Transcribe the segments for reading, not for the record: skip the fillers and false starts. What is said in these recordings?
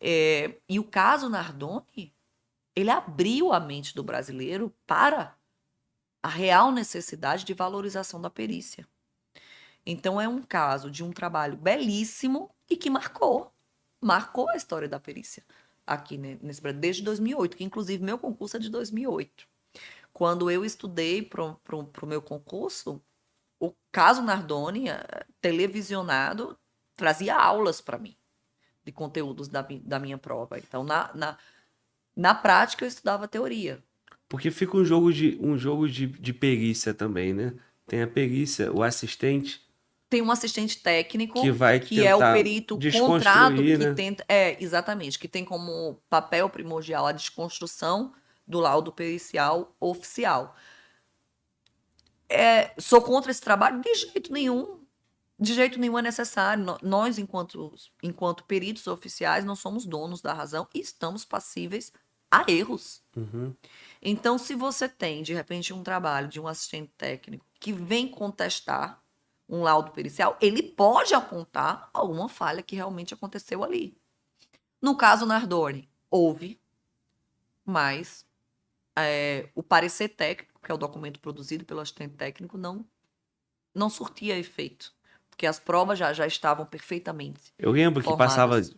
E o caso Nardoni, ele abriu a mente do brasileiro para a real necessidade de valorização da perícia. Então, é um caso de um trabalho belíssimo e que marcou a história da perícia aqui nesse Brasil, desde 2008, que inclusive meu concurso é de 2008. Quando eu estudei para o meu concurso, o caso Nardoni, televisionado, trazia aulas para mim de conteúdos da minha prova. Então, na prática, eu estudava teoria. Porque fica um jogo de perícia também, né? Tem a perícia, o assistente Tem um assistente que técnico, vai que é o tentar perito contrado, desconstruir, que né? tenta. Exatamente, que tem como papel primordial a desconstrução do laudo pericial oficial. Sou contra esse trabalho? De jeito nenhum. De jeito nenhum é necessário. Nós, enquanto peritos oficiais, não somos donos da razão e estamos passíveis a erros. Uhum. Então, se você tem, de repente, um trabalho de um assistente técnico que vem contestar um laudo pericial, ele pode apontar alguma falha que realmente aconteceu ali. No caso Nardoni, houve, mas o parecer técnico, que é o documento produzido pelo assistente técnico, não surtia efeito, porque as provas já estavam perfeitamente Eu lembro que formadas.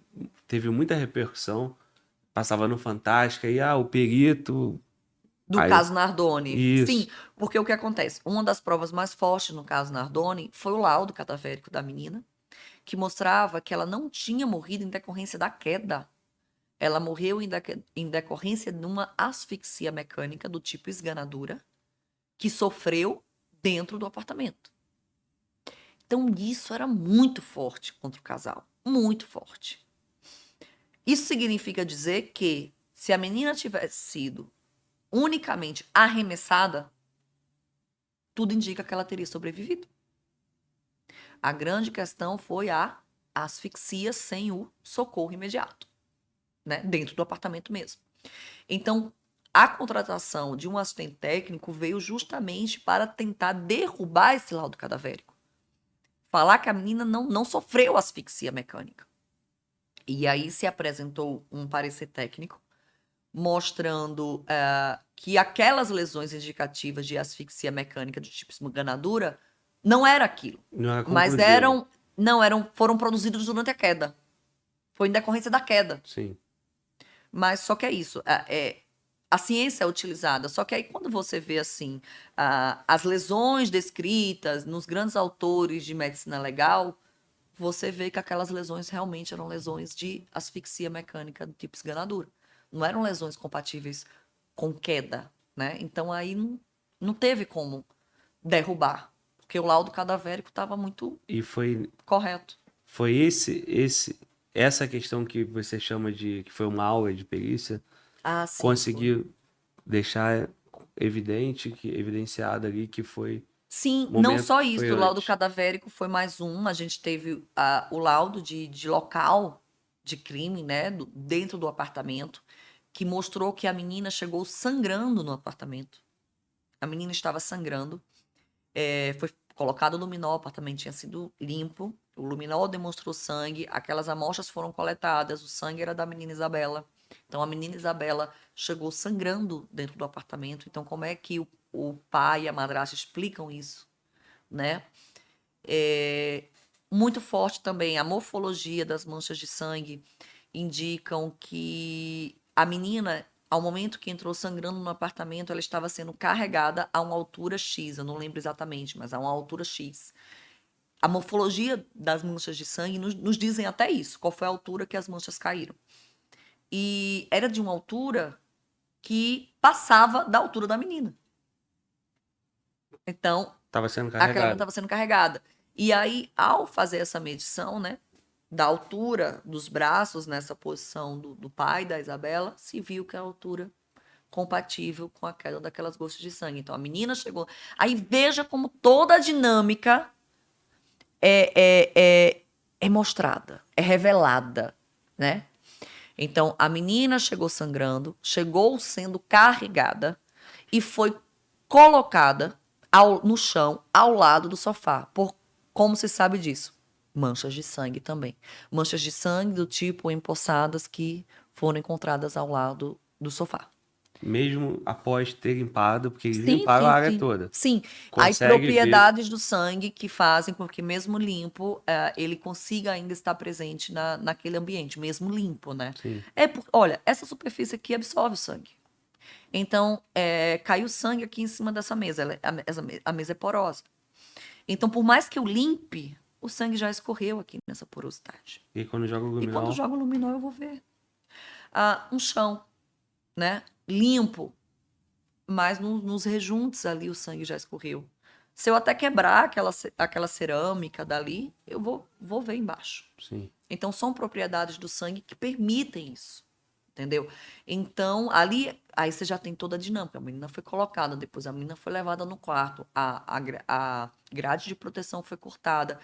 teve muita repercussão, passava no Fantástica e o perito. Do Aí, caso Nardoni. Sim, isso. porque o que acontece? Uma das provas mais fortes no caso Nardoni foi o laudo cadavérico da menina, que mostrava que ela não tinha morrido em decorrência da queda. Ela morreu em decorrência de uma asfixia mecânica do tipo esganadura, que sofreu dentro do apartamento. Então, isso era muito forte contra o casal. Muito forte. Isso significa dizer que, se a menina tivesse sido unicamente arremessada, tudo indica que ela teria sobrevivido. A grande questão foi a asfixia sem o socorro imediato, né? Dentro do apartamento mesmo. Então, a contratação de um assistente técnico veio justamente para tentar derrubar esse laudo cadavérico. Falar que a menina não sofreu asfixia mecânica. E aí se apresentou um parecer técnico mostrando que aquelas lesões indicativas de asfixia mecânica do tipo esganadura não era aquilo, Não era mas conclusivo. foram produzidos durante a queda. Foi em decorrência da queda. Sim. Mas só que é isso. A ciência é utilizada, só que aí quando você vê assim as lesões descritas nos grandes autores de medicina legal, você vê que aquelas lesões realmente eram lesões de asfixia mecânica do tipo esganadura. Não eram lesões compatíveis com queda, né? Então aí não teve como derrubar, porque o laudo cadavérico estava muito E correto. foi essa questão que você chama de que foi uma aula de perícia, Ah, sim, foi. conseguiu deixar evidenciado ali que foi Sim, o não momento só que foi isso, o laudo antes. cadavérico foi mais um. A gente teve o laudo de local de crime, né, dentro do apartamento, que mostrou que a menina chegou sangrando no apartamento. A menina estava sangrando, foi colocado luminol, o apartamento tinha sido limpo, o luminol demonstrou sangue, aquelas amostras foram coletadas, o sangue era da menina Isabela. Então a menina Isabela chegou sangrando dentro do apartamento. Então como é que o pai e a madrasta explicam isso, né? Muito forte também a morfologia das manchas de sangue indicam que a menina, ao momento que entrou sangrando no apartamento, ela estava sendo carregada a uma altura X, eu não lembro exatamente, mas a uma altura X. A morfologia das manchas de sangue nos dizem até isso, qual foi a altura que as manchas caíram. E era de uma altura que passava da altura da menina. Então, Estava sendo aquela menina carregado. estava sendo carregada. E aí, ao fazer essa medição, né, da altura dos braços nessa posição do pai da Isabela, se viu que a altura compatível com a queda daquelas gotas de sangue. Então, a menina chegou. Aí veja como toda a dinâmica é mostrada, é revelada, né? Então, a menina chegou sangrando, chegou sendo carregada e foi colocada no chão, ao lado do sofá. Como se sabe disso? Manchas de sangue também. Manchas de sangue do tipo empossadas que foram encontradas ao lado do sofá. Mesmo após ter limpado, porque eles Sim, limparam a sim, área sim. toda. Sim, as Consegue ver, propriedades do sangue que fazem com que mesmo limpo, ele consiga ainda estar presente naquele ambiente, mesmo limpo, né? sim, Olha, essa superfície aqui absorve o sangue. Então, caiu sangue aqui em cima dessa mesa. A mesa é porosa. Então, por mais que eu limpe, o sangue já escorreu aqui nessa porosidade. e quando joga o E quando luminol, jogo o luminol, eu vou ver. Um chão, né? Limpo, mas nos rejuntos ali o sangue já escorreu. Se eu até quebrar aquela cerâmica dali, eu vou ver embaixo. sim. Então, são propriedades do sangue que permitem isso. Entendeu? Então, ali, aí você já tem toda a dinâmica. A menina foi colocada, depois a menina foi levada no quarto, a grade de proteção foi cortada,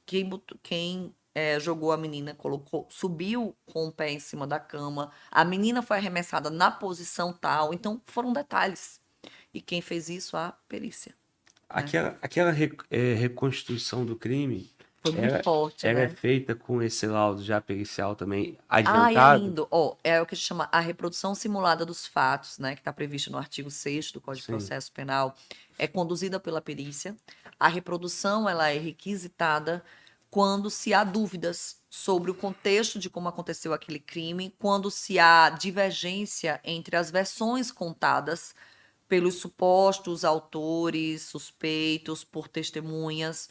quem jogou a menina, subiu com o pé em cima da cama, a menina foi arremessada na posição tal. Então, foram detalhes. E quem fez isso? A perícia. Né? Aquela reconstituição do crime, Foi muito forte, ela é né? feita com esse laudo já pericial também Ai, é adiantado? lindo. É o que a gente chama a reprodução simulada dos fatos, né? Que está previsto no artigo 6º do Código de Sim, Processo Penal. É conduzida pela perícia. A reprodução, ela é requisitada quando se há dúvidas sobre o contexto de como aconteceu aquele crime, quando se há divergência entre as versões contadas pelos supostos autores, suspeitos, por testemunhas.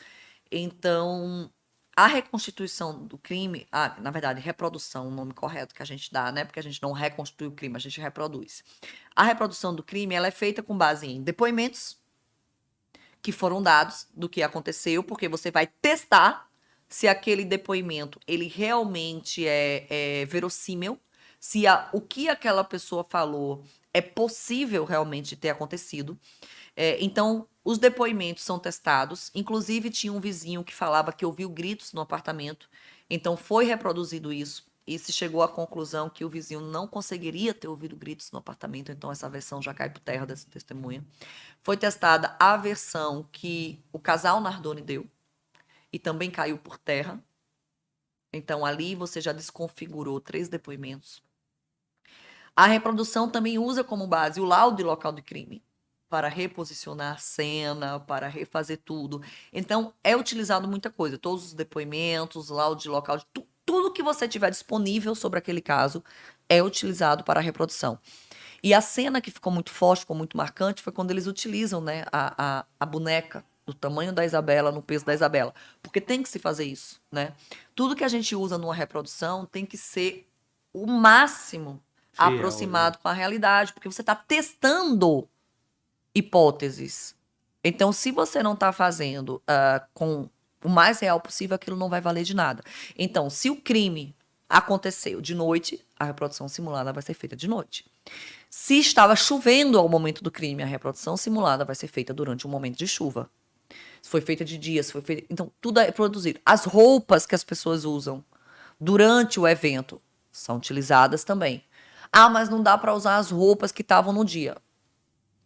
Então, a reconstituição do crime, na verdade, reprodução, o nome correto que a gente dá, né? Porque a gente não reconstitui o crime, a gente reproduz. A reprodução do crime, ela é feita com base em depoimentos que foram dados do que aconteceu, porque você vai testar se aquele depoimento ele realmente é verossímil, se o que aquela pessoa falou é possível realmente ter acontecido. Então, os depoimentos são testados. Inclusive, tinha um vizinho que falava que ouviu gritos no apartamento. Então, foi reproduzido isso. E se chegou à conclusão que o vizinho não conseguiria ter ouvido gritos no apartamento. Então, essa versão já cai por terra dessa testemunha. Foi testada a versão que o casal Nardoni deu. E também caiu por terra. Então, ali você já desconfigurou 3 depoimentos. A reprodução também usa como base o laudo de local de crime para reposicionar a cena, para refazer tudo. Então, é utilizado muita coisa. Todos os depoimentos, laudo de local, tudo que você tiver disponível sobre aquele caso é utilizado para a reprodução. E a cena que ficou muito forte, ficou muito marcante, foi quando eles utilizam, né, a boneca do tamanho da Isabela, no peso da Isabela. Porque tem que se fazer isso, né? Tudo que a gente usa numa reprodução tem que ser o máximo fiel, né? aproximado com a realidade, porque você está testando hipóteses. Então, se você não está fazendo com o mais real possível, aquilo não vai valer de nada. Então, se o crime aconteceu de noite, a reprodução simulada vai ser feita de noite. Se estava chovendo ao momento do crime, a reprodução simulada vai ser feita durante um momento de chuva. Se foi feita de dia, se foi feita... Então, tudo é produzido. As roupas que as pessoas usam durante o evento são utilizadas também. Mas não dá para usar as roupas que estavam no dia.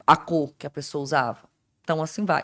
A cor que a pessoa usava. Então, assim vai.